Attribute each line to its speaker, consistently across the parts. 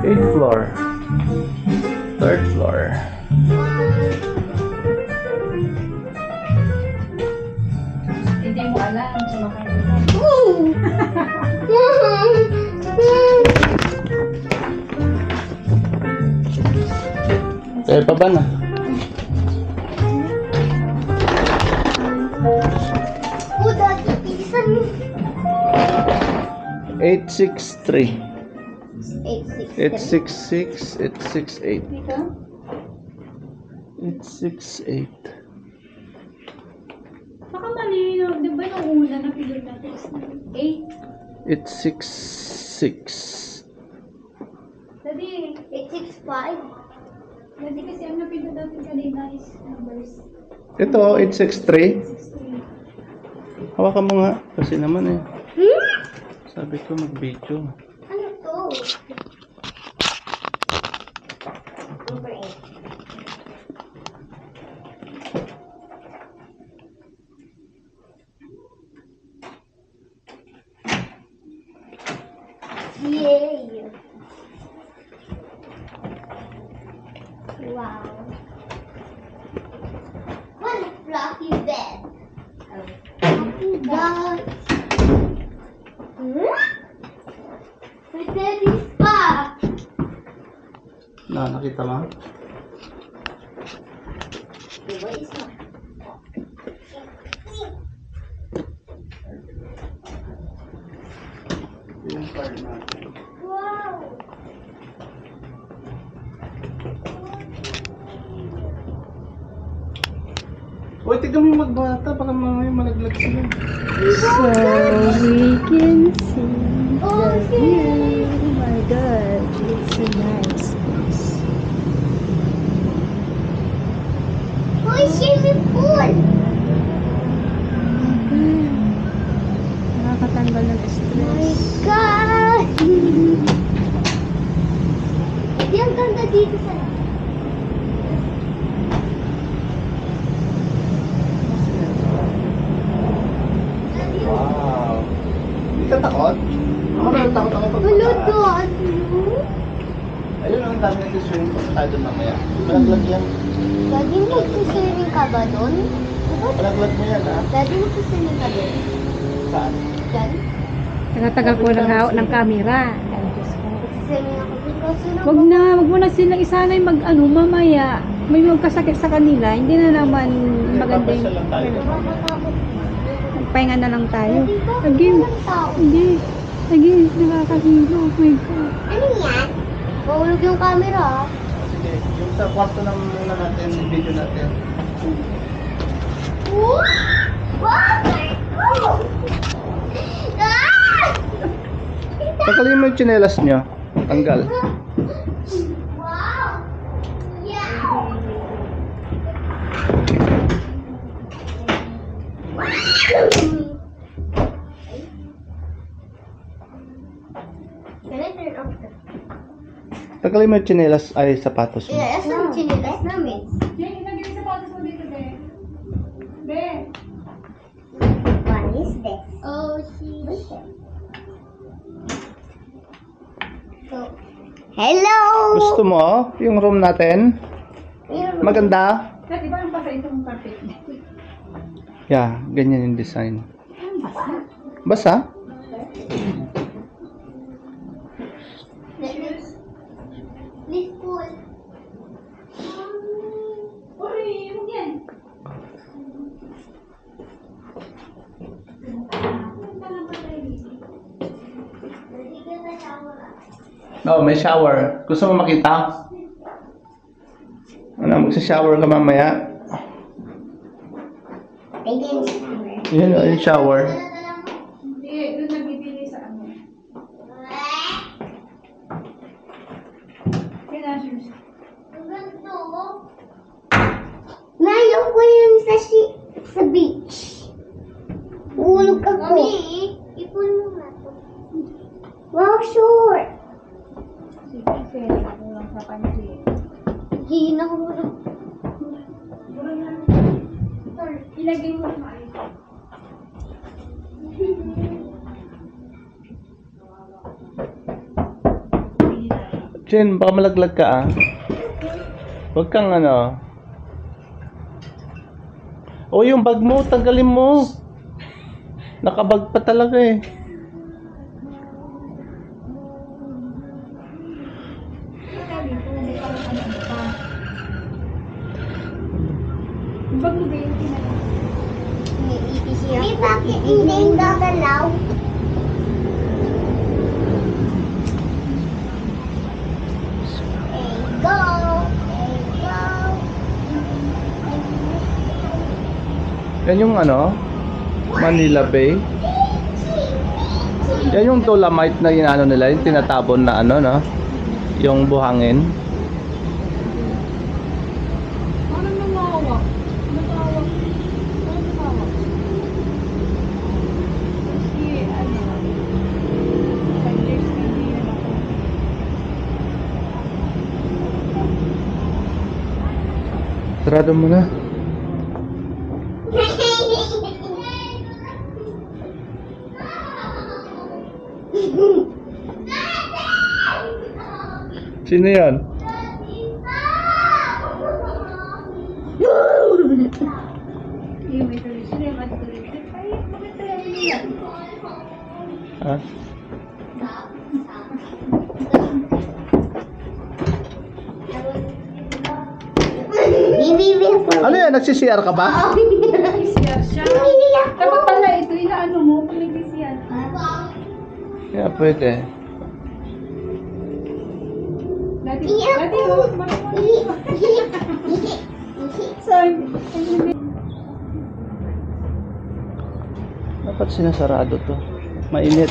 Speaker 1: 8th floor. 3rd floor.
Speaker 2: Hindi mo alam. Sumakay mo.
Speaker 1: Pa ba na?
Speaker 3: Oh, Daddy, bilisan mo.
Speaker 1: 863.
Speaker 3: 866.
Speaker 1: 866. 868.
Speaker 2: Dito?
Speaker 1: 868.
Speaker 2: Baka mali. Di ba yung una na pilot natin is 8?
Speaker 1: 866.
Speaker 2: Daddy,
Speaker 3: 865.
Speaker 2: Daddy kasi ang napindot natin kanina is numbers.
Speaker 1: Ito, 863.
Speaker 2: 63.
Speaker 1: Hawakan mo nga. Kasi naman eh. Sabi ko mag-video.
Speaker 3: Ano to? Number 8. Yay! Wow. What a fluffy bed. Fluffy bed. My daddy's back.
Speaker 1: Nakita mo?
Speaker 3: Diba isa?
Speaker 1: Yung card natin.
Speaker 3: Wow.
Speaker 1: Uy, tignan mo yung magbata. Baka mamaya malaglag sila.
Speaker 4: So we can see
Speaker 3: Oh,
Speaker 4: the view. Oh my God, it's a nice place.
Speaker 3: Hoy, swimming pool.
Speaker 4: Nakakatanggal ng
Speaker 3: My
Speaker 4: stress.
Speaker 3: God. Hindi, ang ganda dito sa
Speaker 1: Wow. Hindi ka takot? Ako na takot ako pag
Speaker 3: Hello,
Speaker 1: mataas.
Speaker 3: Daddy.
Speaker 1: Ayun, ang dami nagsiswimming pa tayo doon mamaya. Malaglag yan.
Speaker 3: Daddy, magsiswimming ka ba doon?
Speaker 1: Malaglag mo yan, ha?
Speaker 3: Daddy, magsiswimming ka doon?
Speaker 1: Saan?
Speaker 3: Diyan?
Speaker 4: Tagal-tagal ko ng hawak ng camera. Ay, Diyos ko.
Speaker 3: Magsiswimming ako doon kasi
Speaker 4: Wag mo na silang isanay mamaya. May magkasakit sa kanila, hindi na naman maganda yung...
Speaker 1: Papasyal lang tayo.
Speaker 3: nakakatakot.
Speaker 4: Magpahinga na lang tayo.
Speaker 3: Daddy, bakit
Speaker 4: Again,
Speaker 3: walang tao?
Speaker 4: hindi. Again, nakakahilo. Oh my God.
Speaker 3: Ano yan? Mahulog yung camera.
Speaker 1: Sige, yung sa kwarto na muna natin, yung video natin.
Speaker 3: Wow! Wow! Ah!
Speaker 1: Tagalin mo yung tsinelas nyo. Tanggal.
Speaker 3: Wow! Yeah! Can I turn off the...
Speaker 1: Tagalin mo yung tsinelas ay sapatos mo.
Speaker 3: Yeah, asan yung chinilas namin?
Speaker 2: Jane, ilagay yung sapatos mo dito, Be. Be.
Speaker 3: What is this? Oh, she's... So, hello!
Speaker 2: Oh.
Speaker 1: Gusto mo yung room natin? Maganda?
Speaker 2: Dad, iba yung basa itong carpet.
Speaker 1: Yeah, ganyan yung design. Basa?
Speaker 3: Please pull.
Speaker 2: Uy, huwag yan.
Speaker 1: Oh, may shower. Gusto mo makita? Ano, magsa-shower ka mamaya?
Speaker 3: Again.
Speaker 1: Yun, yung shower.
Speaker 2: Hindi, doon nagbibili sa ano. Kaya shoes.
Speaker 3: Nayo ko yun sa beach. Ulog ako. Mami, ipon mo nga to. Wow, short.
Speaker 2: Sige, sir. Ako lang sa pansi.
Speaker 3: Hindi na ako ulog.
Speaker 2: Ilagay mo sa maayos. Hindi na.
Speaker 1: Jen, baka malaglag ka ah. Huwag kang ano. O yung bag mo, tanggalin mo. Nakabag pa talaga eh.
Speaker 2: Bag mo ba yung tinatawag?
Speaker 3: May bakit hindi gagalaw? Go! Go!
Speaker 1: Yan yung ano, Manila Bay. Yan yung dolomite na inaano nila, yung tinatabon na ano, no? Yung buhangin.
Speaker 2: Parang namawak. Namawak. Parang namawak. Kasi, ano, 5 years na hindi na ako.
Speaker 1: Sarado mo na. Sino yan?
Speaker 2: Yung may tuloy sila, yung may tuloy. Ay, maganda yan nila.
Speaker 1: Ha?
Speaker 3: Bibi ako.
Speaker 1: Ano yan? Nagsi-CR ka ba?
Speaker 2: Siya, siya. Dapat pala ito, inaano mo, paligisiyan.
Speaker 1: Yeah, pwede.
Speaker 2: Dati,
Speaker 3: Iyak
Speaker 2: dati,
Speaker 3: ko.
Speaker 2: sorry.
Speaker 1: Dapat sinasarado to. Mainit.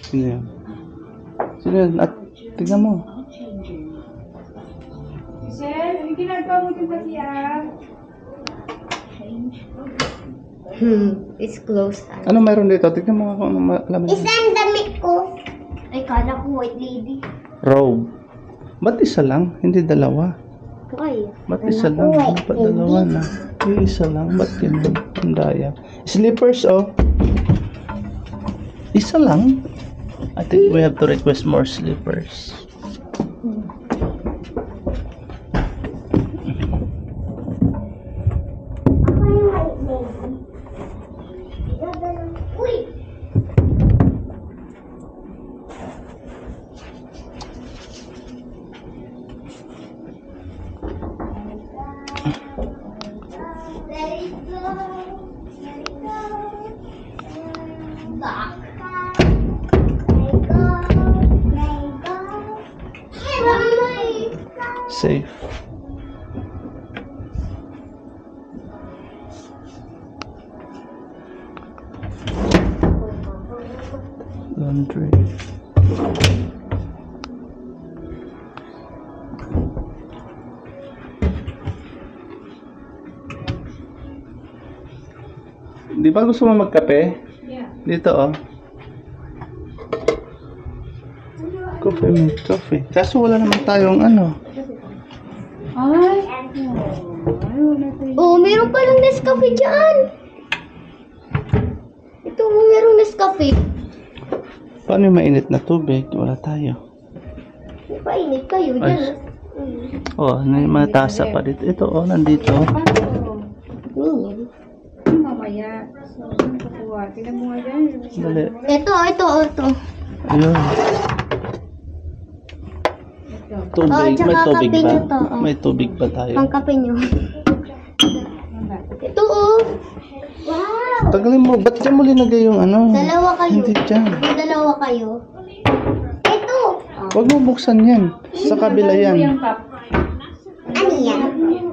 Speaker 1: Sino yan? Sino yan? At tignan mo.
Speaker 2: Michelle, ano ginagawa mo dun kasi
Speaker 3: It's close.
Speaker 1: Ano mayroon dito? Tignan mo kung ano laman.
Speaker 3: Isang damit ko. Ay, kala ko white lady.
Speaker 1: Robe. Ba't isa lang? Hindi dalawa.
Speaker 3: Ay,
Speaker 1: Ba't isa lang? Ba't dalawa na? Isa lang. Ba't yun? Ang daya. Slippers, oh. Isa lang. I think we have to request more slippers.
Speaker 3: Ako yung white lady. Gaganon. Uy! Let it go. Let it go. Back. Let it go. Let it go. Hey, Mama.
Speaker 1: Safe. Laundry. Di ba gusto mo magkape?
Speaker 2: Yeah.
Speaker 1: Dito, oh. Coffee, may coffee. Kaso wala naman tayong ano.
Speaker 2: Ay, ayaw na ito.
Speaker 3: Oh, meron palang Nescafe dyan. Ito, merong Nescafe.
Speaker 1: Paano yung mainit na tubig? Wala tayo.
Speaker 3: Painit kayo
Speaker 1: Ay.
Speaker 3: dyan.
Speaker 1: Oh, may mga tasa pa dito. Ito, oh, nandito.
Speaker 2: Paano?
Speaker 3: Ganyan.
Speaker 2: Mamaya. So, saan kukuha? Tingnan mo nga dyan.
Speaker 1: Dali.
Speaker 3: Ito.
Speaker 1: Ayun. Tubig.
Speaker 3: Oh, tsaka
Speaker 1: May tubig
Speaker 3: kape
Speaker 1: ba?
Speaker 3: nyo to, oh.
Speaker 1: May tubig ba tayo?
Speaker 3: Pangkape nyo. Ito, oh. Wow.
Speaker 1: Tagalin mo. Ba't dyan mo linagay yung ano?
Speaker 3: Dalawa kayo.
Speaker 1: Hindi dyan.
Speaker 3: May dalawa kayo. Ito.
Speaker 1: Huwag mo buksan yan. Sa kabila yan.
Speaker 2: Yung cup.
Speaker 3: Ano yan?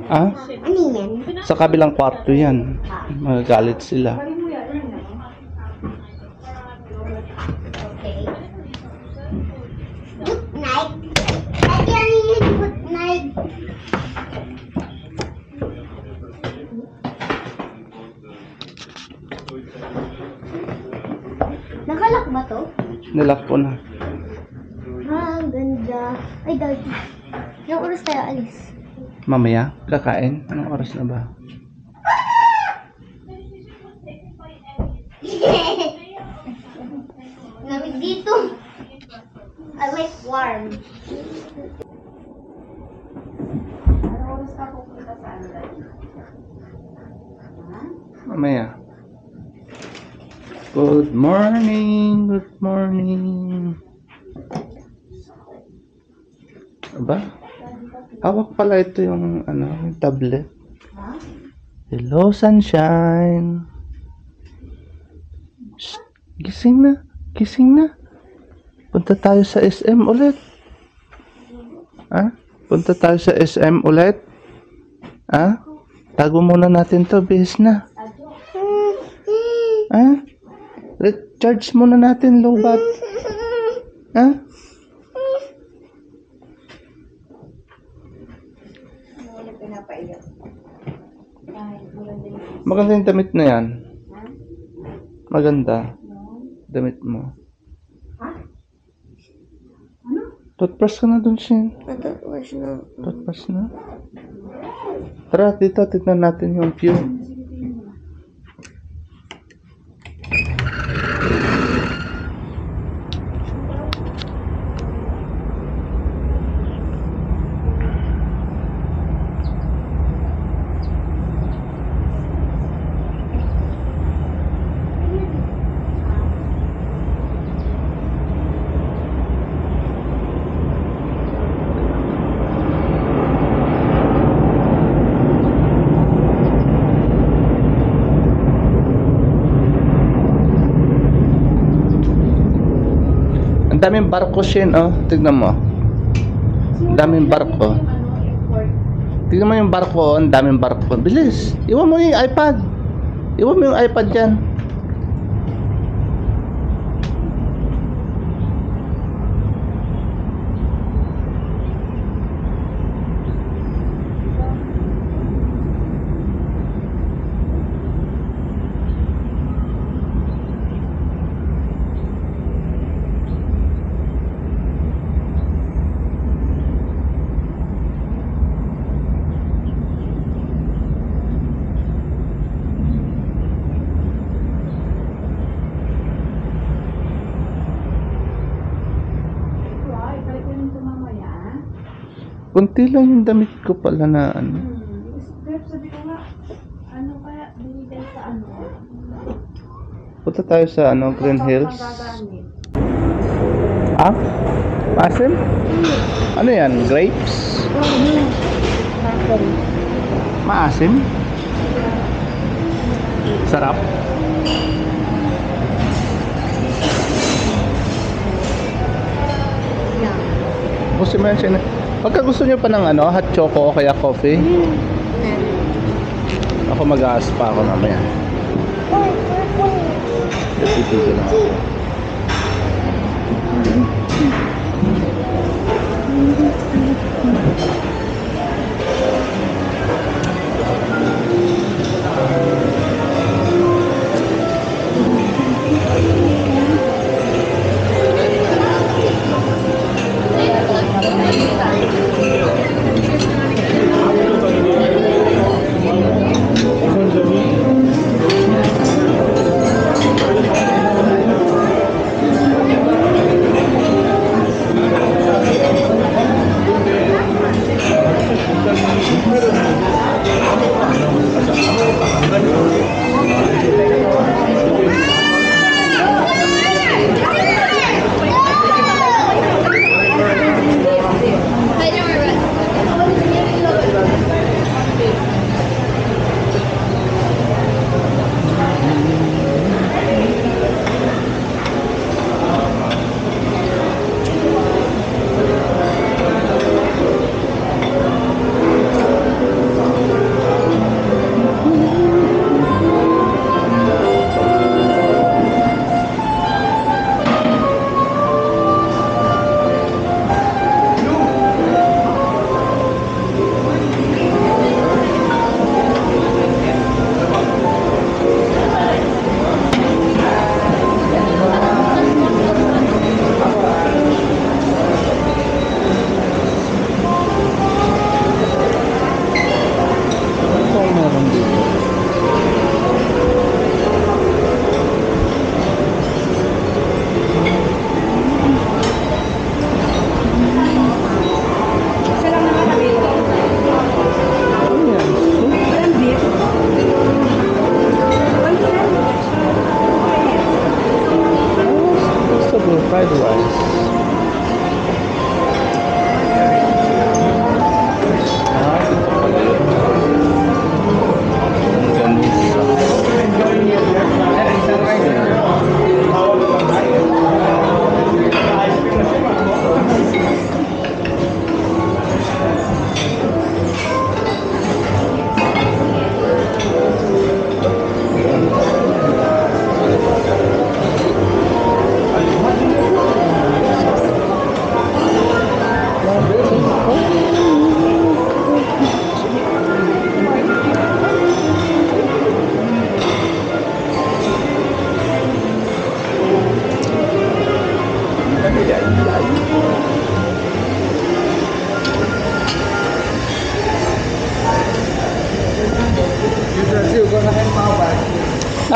Speaker 1: Ah?
Speaker 3: Ano yan?
Speaker 1: Sa kabilang kwarto yan. Magagalit sila.
Speaker 2: Bali mo yan.
Speaker 3: Okay. Good night. Lagyan niyo yung good night. Nakalak ba to?
Speaker 1: Nilak ko na.
Speaker 3: Ah, ang ganda. Ay, daddy. Ilang oras tayo alis?
Speaker 1: Mamaya, kakain. Anong oras na ba?
Speaker 3: Lamig dito. I like warm.
Speaker 1: Mamaya. Good morning. Good morning. Aba? Hawak pala ito yung yung tablet. Hello, sunshine. Shh, gising na. Gising na. Punta tayo sa SM ulit. Ha? Punta tayo sa SM ulit. Ha? Tago muna natin to, bihis na. Ha? Recharge muna natin, lobat. Ha? Maganda yung damit na yan. Maganda. Damit mo. Toothbrush ka na dun, Shin. Toothbrush na. Tara, dito, tignan natin yung view. Ang daming barko, Shin, oh. Tignan mo. Ang daming barko. Tignan mo yung barko, oh. Ang daming barko. Bilis. Iwan mo yung iPad. Iwan mo yung iPad dyan. Kunti lang yung damit ko pala na
Speaker 4: Sabi ko nga, ano kaya binigay sa ano?
Speaker 1: Punta tayo sa Green Hills. Ah? Asim? Ano yan? Grapes? Maasim? Sarap? Gusto mo yan, Shin? Pagka gusto nyo pa ng hot choco o kaya coffee, ako mag-aas pa ako mamaya. Titigil na ako.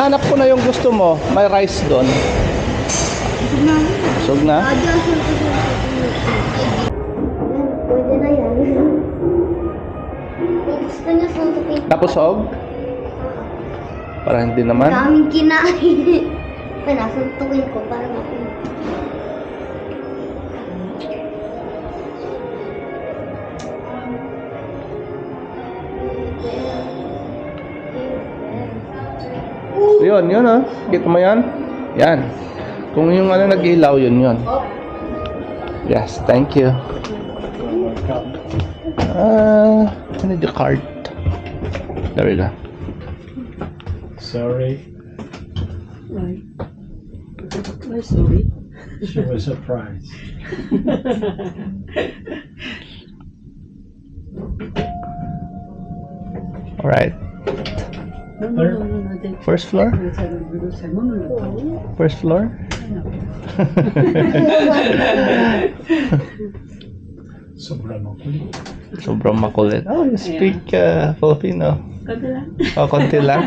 Speaker 1: Nahanap ko na yung gusto mo. May rice doon. Busog na?
Speaker 3: Pwede na yan. Gusto niya suntukin.
Speaker 1: Napusog? Para hindi naman.
Speaker 3: Daming kinain. Kaya nasuntukin ko para makuha.
Speaker 1: Yun oh. Kita mo yan? Yan. Kung yung ano nag-ilaw, yun. Yes, thank you. I need the card. There we go.
Speaker 5: Sorry,
Speaker 4: Why? Why sorry?
Speaker 5: she was surprised.
Speaker 1: Alright.
Speaker 4: No.
Speaker 1: First floor? First floor?
Speaker 5: Sobrang makulit.
Speaker 1: Sobrang makulit. Oh, you speak Filipino.
Speaker 4: Konti lang.
Speaker 1: Oh, konti lang.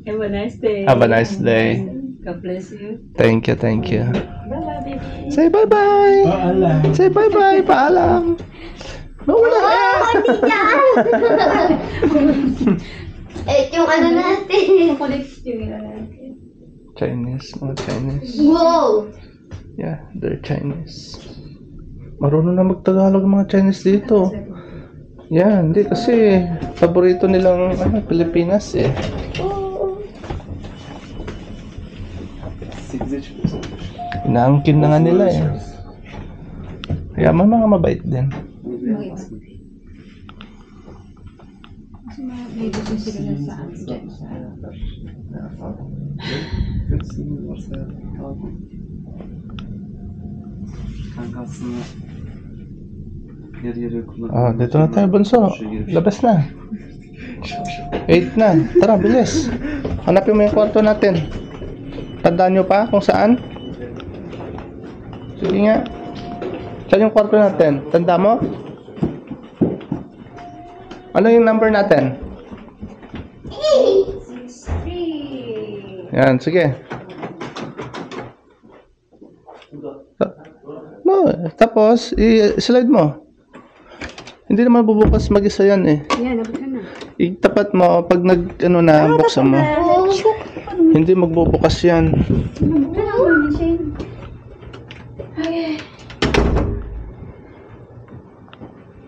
Speaker 4: Have a nice day.
Speaker 1: Have a nice day.
Speaker 4: God bless you.
Speaker 1: Thank you, thank you.
Speaker 4: Bye-bye, baby.
Speaker 1: Say bye-bye.
Speaker 5: Paalam.
Speaker 1: Say bye-bye. Paalam. No, wala.
Speaker 3: Hindi dyan! Eh, yung ano natin.
Speaker 1: Chinese, mga Chinese.
Speaker 3: Wow!
Speaker 1: Yeah, they're Chinese. Marunong na mag-Tagalog ang mga Chinese dito. Yeah, hindi kasi paborito nilang Pilipinas eh. Inaangkin na nga nila eh. Kaya may mga mabait din.
Speaker 4: Kasi mga babies sila na saan dyan sa...
Speaker 6: Kankasını yarı yarıya kullanıyor.
Speaker 1: Ah, dito na tayo, Bunso. Labas na. 8 na. Tara, bilis. Hanapin mo yung kwarto natin. Tandaan nyo pa kung saan? Sige nga. Saan yung kwarto natin? Tanda mo? Ano yung number natin? Yan, sige. No, tapos, i-slide mo. Hindi naman bubukas mag-isa yan eh.
Speaker 4: Yan, nabot ka na.
Speaker 1: Itapat mo, pag nag-ano na, buksan mo. Hindi magbubukas yan.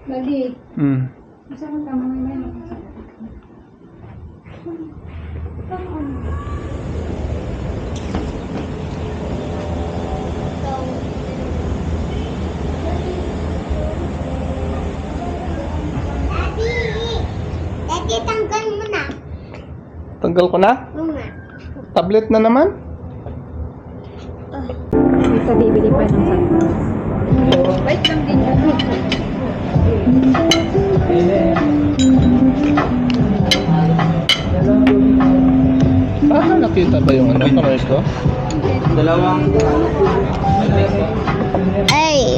Speaker 4: Lagi.
Speaker 1: Hmm.
Speaker 4: Isa kang tama na yun.
Speaker 3: Daddy, tanggal mo na.
Speaker 1: Tanggal ko na?
Speaker 3: Muna.
Speaker 1: Tablet na naman?
Speaker 4: Ito, bibili pa ng sandal. Wait lang din yun.
Speaker 1: Nakita ba yung ano? Kamay ko?
Speaker 6: Dalawang
Speaker 3: Ay,